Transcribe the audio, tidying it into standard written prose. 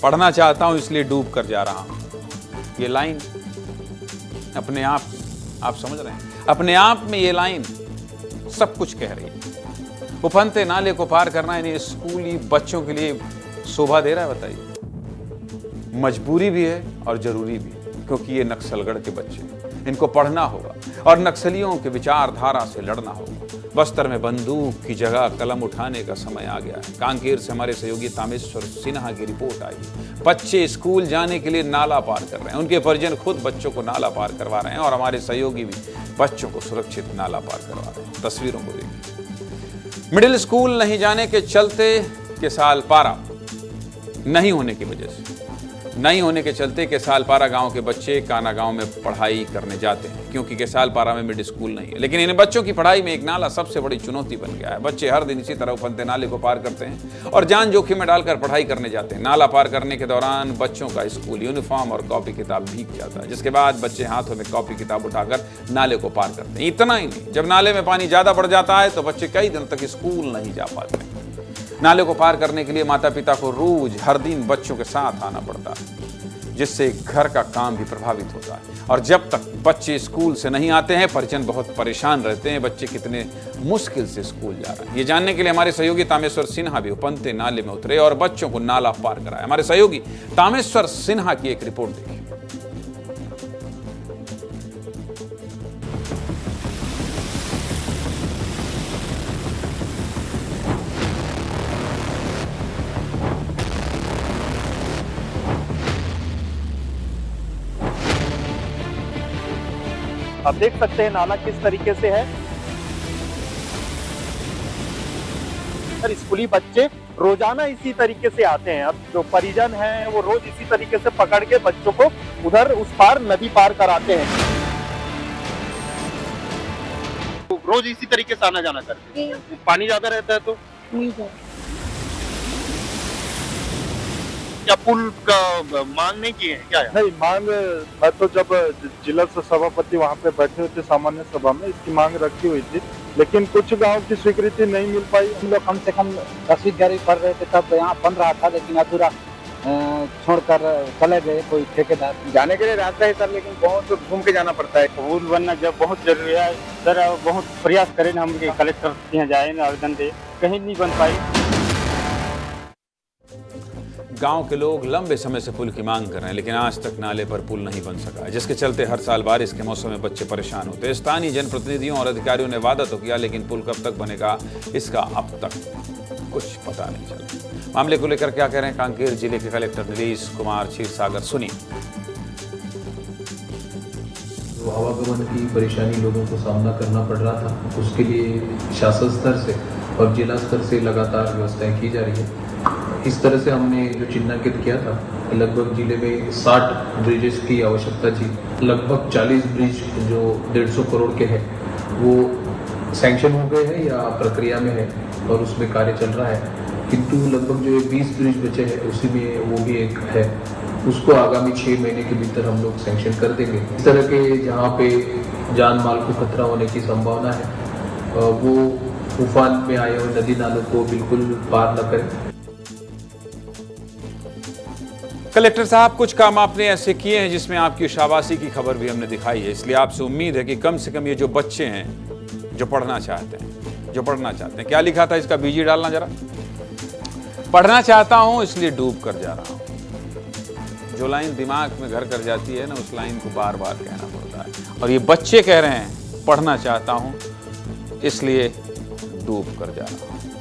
पढ़ना चाहता हूं इसलिए डूब कर जा रहा हूं। ये लाइन अपने आप समझ रहे हैं, अपने आप में ये लाइन सब कुछ कह रही है। उफनते नाले को पार करना यानी स्कूली बच्चों के लिए शोभा दे रहा है। बताइए, मजबूरी भी है और जरूरी भी है, क्योंकि ये नक्सलगढ़ के बच्चे हैं, इनको पढ़ना होगा और नक्सलियों के विचारधारा से लड़ना होगा। बस्तर में बंदूक की जगह कलम उठाने का समय आ गया है। कांकेर से हमारे सहयोगी तामेश्वर सिन्हा की रिपोर्ट आई। बच्चे स्कूल जाने के लिए नाला पार कर रहे हैं, उनके परिजन खुद बच्चों को नाला पार करवा रहे हैं और हमारे सहयोगी भी बच्चों को सुरक्षित नाला पार करवा रहे हैं। तस्वीरों को देखिए। मिडिल स्कूल नहीं जाने के चलते केसाल पारा नहीं होने की वजह से, नहीं होने के चलते केसाल पारा गांव के बच्चे काना गांव में पढ़ाई करने जाते हैं, क्योंकि केसाल पारा में मिडिल स्कूल नहीं है। लेकिन इन बच्चों की पढ़ाई में एक नाला सबसे बड़ी चुनौती बन गया है। बच्चे हर दिन इसी तरह उफनते नाले को पार करते हैं और जान जोखिम में डालकर पढ़ाई करने जाते हैं। नाला पार करने के दौरान बच्चों का स्कूल यूनिफॉर्म और कॉपी किताब भीग जाता है, जिसके बाद बच्चे हाथों में कॉपी किताब उठाकर नाले को पार करते हैं। इतना ही नहीं, जब नाले में पानी ज्यादा बढ़ जाता है तो बच्चे कई दिन तक स्कूल नहीं जा पाते। नाले को पार करने के लिए माता पिता को रोज हर दिन बच्चों के साथ आना पड़ता है, जिससे घर का काम भी प्रभावित होता है। और जब तक बच्चे स्कूल से नहीं आते हैं, परिजन बहुत परेशान रहते हैं। बच्चे कितने मुश्किल से स्कूल जा रहे हैं, ये जानने के लिए हमारे सहयोगी तामेश्वर सिन्हा भी उफनते नाले में उतरे और बच्चों को नाला पार कराया। हमारे सहयोगी तामेश्वर सिन्हा की एक रिपोर्ट देखिए। आप देख सकते हैं नाला किस तरीके से है। सर, स्कूली बच्चे रोजाना इसी तरीके से आते हैं। अब जो परिजन हैं वो रोज इसी तरीके से पकड़ के बच्चों को उधर उस पार नदी पार कराते हैं। तो रोज इसी तरीके से आना जाना करते हैं। पानी ज्यादा रहता है तो नहीं सर, क्या पुल का मांग नहीं किए हैं क्या? नहीं मांग, मैं तो जब जिला सभापति वहाँ पे बैठे हुए थे सामान्य सभा में, इसकी मांग रखी हुई थी, लेकिन कुछ गांव की स्वीकृति नहीं मिल पाई। हम लोग कम से कम 10वीं 11वीं पढ़ रहे थे तब यहाँ बन रहा था, लेकिन अधूरा छोड़कर चले गए कोई ठेकेदार। जाने के लिए रास्ता है सर, लेकिन बहुत घूम के जाना पड़ता है। पुल बनना जब बहुत जरूरी है सर, बहुत प्रयास करें हम कलेक्टर यहाँ जाए ना आवेदन दे, कहीं नहीं बन पाई। गांव के लोग लंबे समय से पुल की मांग कर रहे हैं, लेकिन आज तक नाले पर पुल नहीं बन सका है, जिसके चलते हर साल बारिश के मौसम में बच्चे परेशान होते हैं। स्थानीय जनप्रतिनिधियों और अधिकारियों ने वादा तो किया, लेकिन पुल कब तक बनेगा इसका अब तक कुछ पता नहीं चला। मामले को लेकर क्या कह रहे हैं कांकेर जिले के कलेक्टर नीलेश कुमार क्षीरसागर, सुनिए। आवागमन की परेशानी लोगों को सामना करना पड़ रहा था, उसके लिए शासन स्तर से और जिला स्तर से लगातार व्यवस्थाएं की जा रही है। इस तरह से हमने जो चिन्हांकित किया था, लगभग जिले में 60 ब्रिजेस की आवश्यकता थी। लगभग 40 ब्रिज जो 150 करोड़ के हैं वो सैंक्शन हो गए हैं या प्रक्रिया में है और उसमें कार्य चल रहा है, किंतु लगभग जो 20 ब्रिज बचे हैं उसी में वो भी एक है, उसको आगामी 6 महीने के भीतर हम लोग सैंक्शन कर देंगे। इस तरह के जहाँ पे जान माल को खतरा होने की संभावना है वो उफान में आए हुए नदी नालों को बिल्कुल पार न करें। कलेक्टर साहब, कुछ काम आपने ऐसे किए हैं जिसमें आपकी शाबाशी की खबर भी हमने दिखाई है, इसलिए आपसे उम्मीद है कि कम से कम ये जो बच्चे हैं जो पढ़ना चाहते हैं, क्या लिखा था इसका बीजी डालना जरा। पढ़ना चाहता हूं इसलिए डूब कर जा रहा हूं। जो लाइन दिमाग में घर कर जाती है ना, उस लाइन को बार बार कहना पड़ता है। और ये बच्चे कह रहे हैं पढ़ना चाहता हूं इसलिए डूब कर जा रहा हूं।